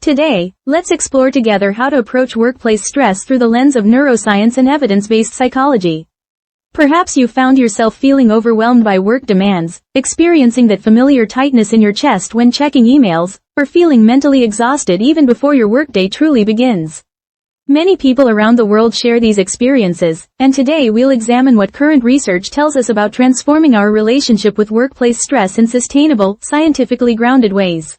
Today, let's explore together how to approach workplace stress through the lens of neuroscience and evidence-based psychology. Perhaps you found yourself feeling overwhelmed by work demands, experiencing that familiar tightness in your chest when checking emails, or feeling mentally exhausted even before your workday truly begins. Many people around the world share these experiences, and today we'll examine what current research tells us about transforming our relationship with workplace stress in sustainable, scientifically grounded ways.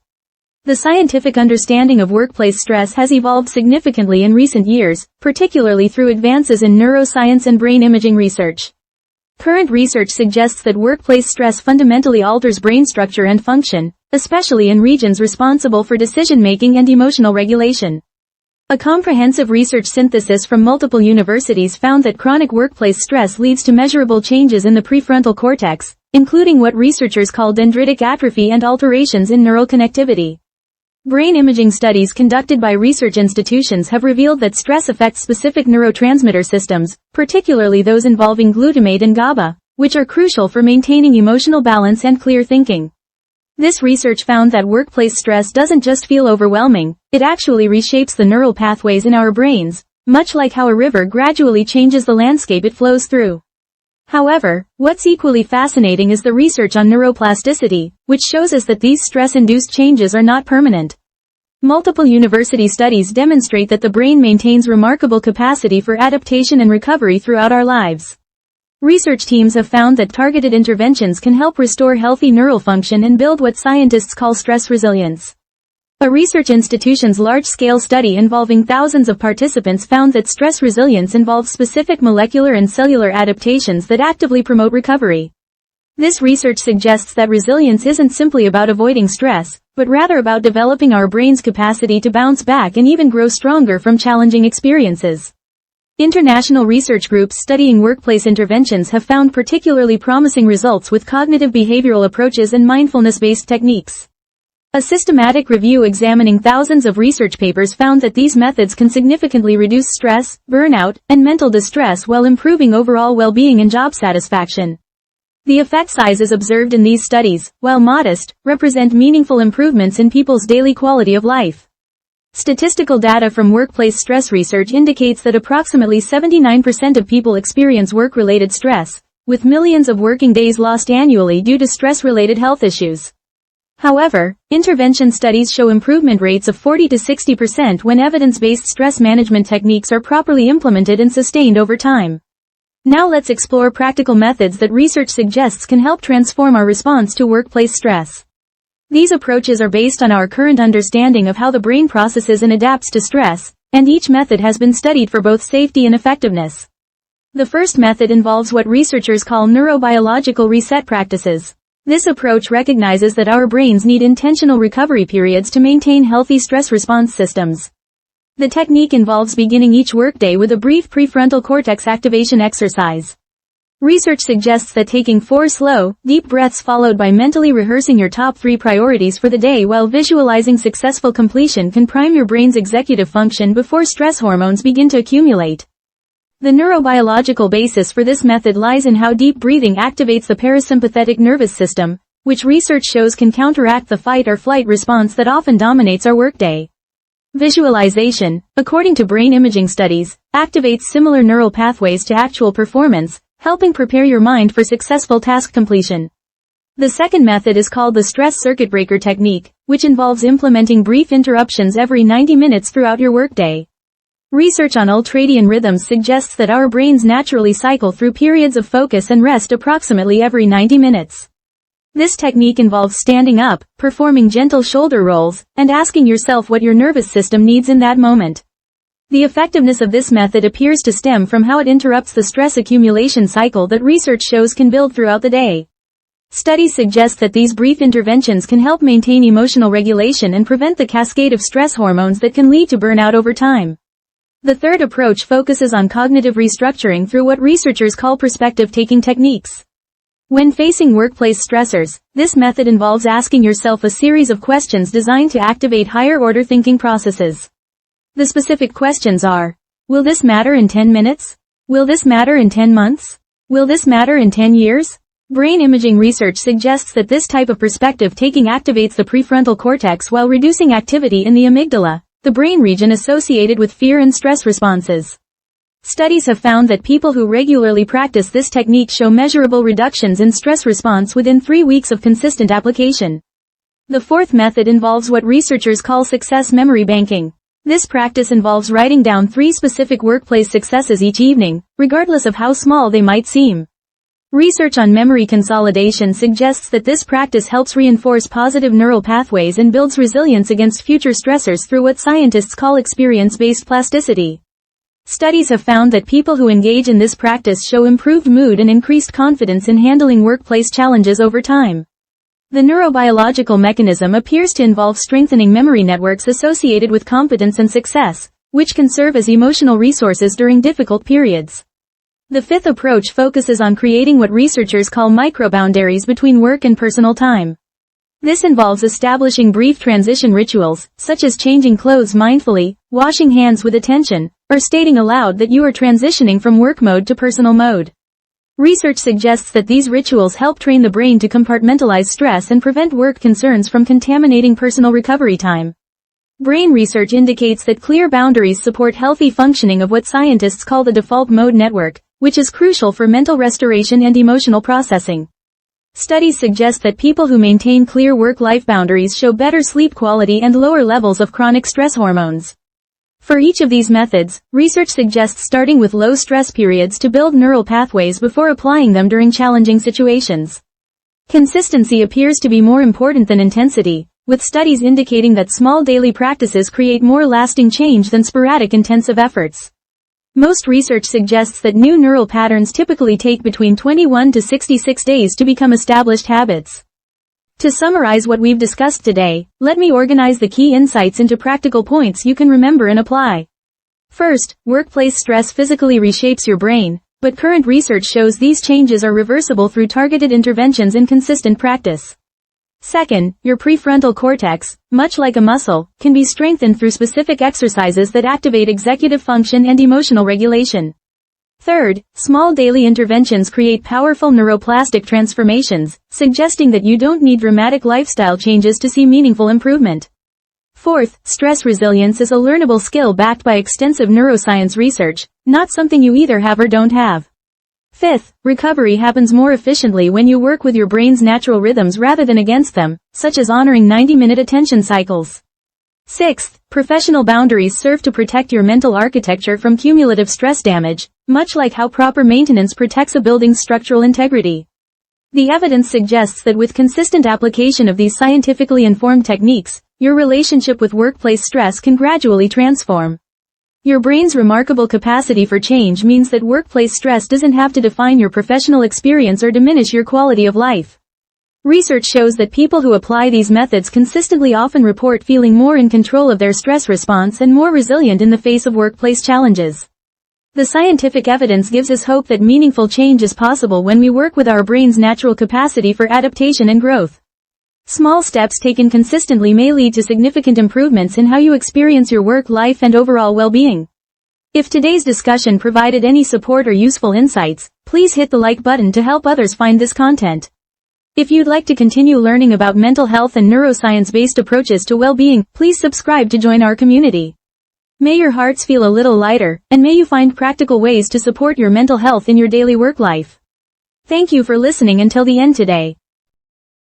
The scientific understanding of workplace stress has evolved significantly in recent years, particularly through advances in neuroscience and brain imaging research. Current research suggests that workplace stress fundamentally alters brain structure and function, especially in regions responsible for decision-making and emotional regulation. A comprehensive research synthesis from multiple universities found that chronic workplace stress leads to measurable changes in the prefrontal cortex, including what researchers call dendritic atrophy and alterations in neural connectivity. Brain imaging studies conducted by research institutions have revealed that stress affects specific neurotransmitter systems, particularly those involving glutamate and GABA, which are crucial for maintaining emotional balance and clear thinking. This research found that workplace stress doesn't just feel overwhelming, it actually reshapes the neural pathways in our brains, much like how a river gradually changes the landscape it flows through. However, what's equally fascinating is the research on neuroplasticity, which shows us that these stress-induced changes are not permanent. Multiple university studies demonstrate that the brain maintains remarkable capacity for adaptation and recovery throughout our lives. Research teams have found that targeted interventions can help restore healthy neural function and build what scientists call stress resilience. A research institution's large-scale study involving thousands of participants found that stress resilience involves specific molecular and cellular adaptations that actively promote recovery. This research suggests that resilience isn't simply about avoiding stress, but rather about developing our brain's capacity to bounce back and even grow stronger from challenging experiences. International research groups studying workplace interventions have found particularly promising results with cognitive behavioral approaches and mindfulness-based techniques. A systematic review examining thousands of research papers found that these methods can significantly reduce stress, burnout, and mental distress while improving overall well-being and job satisfaction. The effect sizes observed in these studies, while modest, represent meaningful improvements in people's daily quality of life. Statistical data from workplace stress research indicates that approximately 79% of people experience work-related stress, with millions of working days lost annually due to stress-related health issues. However, intervention studies show improvement rates of 40 to 60% when evidence-based stress management techniques are properly implemented and sustained over time. Now let's explore practical methods that research suggests can help transform our response to workplace stress. These approaches are based on our current understanding of how the brain processes and adapts to stress, and each method has been studied for both safety and effectiveness. The first method involves what researchers call neurobiological reset practices. This approach recognizes that our brains need intentional recovery periods to maintain healthy stress response systems. The technique involves beginning each workday with a brief prefrontal cortex activation exercise. Research suggests that taking 4 slow, deep breaths followed by mentally rehearsing your top 3 priorities for the day while visualizing successful completion can prime your brain's executive function before stress hormones begin to accumulate. The neurobiological basis for this method lies in how deep breathing activates the parasympathetic nervous system, which research shows can counteract the fight-or-flight response that often dominates our workday. Visualization, according to brain imaging studies, activates similar neural pathways to actual performance, helping prepare your mind for successful task completion. The second method is called the stress circuit breaker technique, which involves implementing brief interruptions every 90 minutes throughout your workday. Research on ultradian rhythms suggests that our brains naturally cycle through periods of focus and rest approximately every 90 minutes. This technique involves standing up, performing gentle shoulder rolls, and asking yourself what your nervous system needs in that moment. The effectiveness of this method appears to stem from how it interrupts the stress accumulation cycle that research shows can build throughout the day. Studies suggest that these brief interventions can help maintain emotional regulation and prevent the cascade of stress hormones that can lead to burnout over time. The third approach focuses on cognitive restructuring through what researchers call perspective-taking techniques. When facing workplace stressors, this method involves asking yourself a series of questions designed to activate higher-order thinking processes. The specific questions are: will this matter in 10 minutes? Will this matter in 10 months? Will this matter in 10 years? Brain imaging research suggests that this type of perspective taking activates the prefrontal cortex while reducing activity in the amygdala, the brain region associated with fear and stress responses. Studies have found that people who regularly practice this technique show measurable reductions in stress response within 3 weeks of consistent application. The fourth method involves what researchers call success memory banking. This practice involves writing down 3 specific workplace successes each evening, regardless of how small they might seem. Research on memory consolidation suggests that this practice helps reinforce positive neural pathways and builds resilience against future stressors through what scientists call experience-based plasticity. Studies have found that people who engage in this practice show improved mood and increased confidence in handling workplace challenges over time. The neurobiological mechanism appears to involve strengthening memory networks associated with competence and success, which can serve as emotional resources during difficult periods. The fifth approach focuses on creating what researchers call microboundaries between work and personal time. This involves establishing brief transition rituals, such as changing clothes mindfully, washing hands with attention, or stating aloud that you are transitioning from work mode to personal mode. Research suggests that these rituals help train the brain to compartmentalize stress and prevent work concerns from contaminating personal recovery time. Brain research indicates that clear boundaries support healthy functioning of what scientists call the default mode network, which is crucial for mental restoration and emotional processing. Studies suggest that people who maintain clear work-life boundaries show better sleep quality and lower levels of chronic stress hormones. For each of these methods, research suggests starting with low stress periods to build neural pathways before applying them during challenging situations. Consistency appears to be more important than intensity, with studies indicating that small daily practices create more lasting change than sporadic intensive efforts. Most research suggests that new neural patterns typically take between 21 to 66 days to become established habits. To summarize what we've discussed today, let me organize the key insights into practical points you can remember and apply. First, workplace stress physically reshapes your brain, but current research shows these changes are reversible through targeted interventions and consistent practice. Second, your prefrontal cortex, much like a muscle, can be strengthened through specific exercises that activate executive function and emotional regulation. Third, small daily interventions create powerful neuroplastic transformations, suggesting that you don't need dramatic lifestyle changes to see meaningful improvement. Fourth, stress resilience is a learnable skill backed by extensive neuroscience research, not something you either have or don't have. Fifth, recovery happens more efficiently when you work with your brain's natural rhythms rather than against them, such as honoring 90-minute attention cycles. Sixth, professional boundaries serve to protect your mental architecture from cumulative stress damage, much like how proper maintenance protects a building's structural integrity. The evidence suggests that with consistent application of these scientifically informed techniques, your relationship with workplace stress can gradually transform. Your brain's remarkable capacity for change means that workplace stress doesn't have to define your professional experience or diminish your quality of life. Research shows that people who apply these methods consistently often report feeling more in control of their stress response and more resilient in the face of workplace challenges. The scientific evidence gives us hope that meaningful change is possible when we work with our brain's natural capacity for adaptation and growth. Small steps taken consistently may lead to significant improvements in how you experience your work life and overall well-being. If today's discussion provided any support or useful insights, please hit the like button to help others find this content. If you'd like to continue learning about mental health and neuroscience-based approaches to well-being, please subscribe to join our community. May your hearts feel a little lighter, and may you find practical ways to support your mental health in your daily work life. Thank you for listening until the end today.